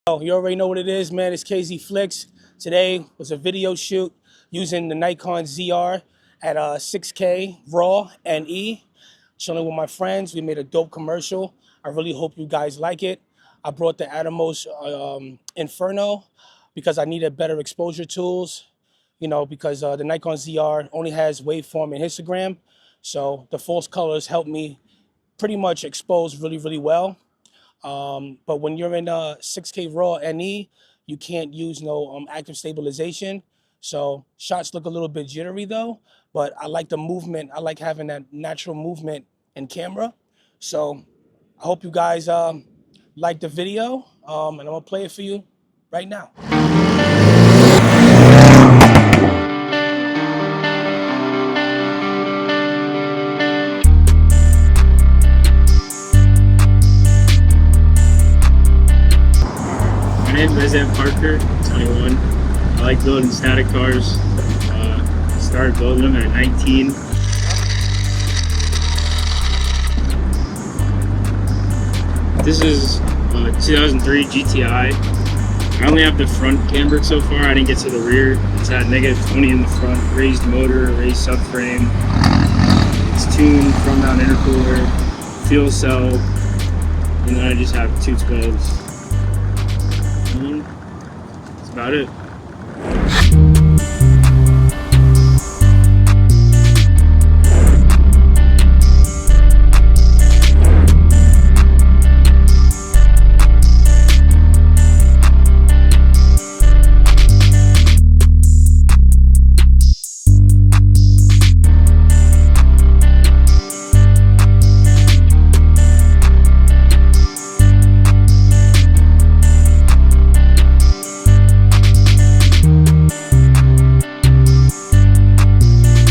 Oh, you already know what it is, man. It's KZ Flicks. Today was a video shoot using the Nikon ZR at 6K RAW and E. Chilling with my friends. We made a dope commercial. I really hope you guys like it. I brought the Atomos Inferno because I needed better exposure tools. You know, because the Nikon ZR only has waveform and histogram. So the false colors help me pretty much expose really, really well. But when you're in 6K RAW NE, you can't use no active stabilization. So shots look a little bit jittery though, but I like the movement. I like having that natural movement in camera. So I hope you guys like the video, and I'm gonna play it for you right now. My name is Parker, 21. I like building static cars. Started building them at 19. This is a 2003 GTI. I only have the front camber so far. I didn't get to the rear. It's at -20 in the front. Raised motor, raised subframe. It's tuned, front mount intercooler, fuel cell, and then I just have two 12s. That's about it.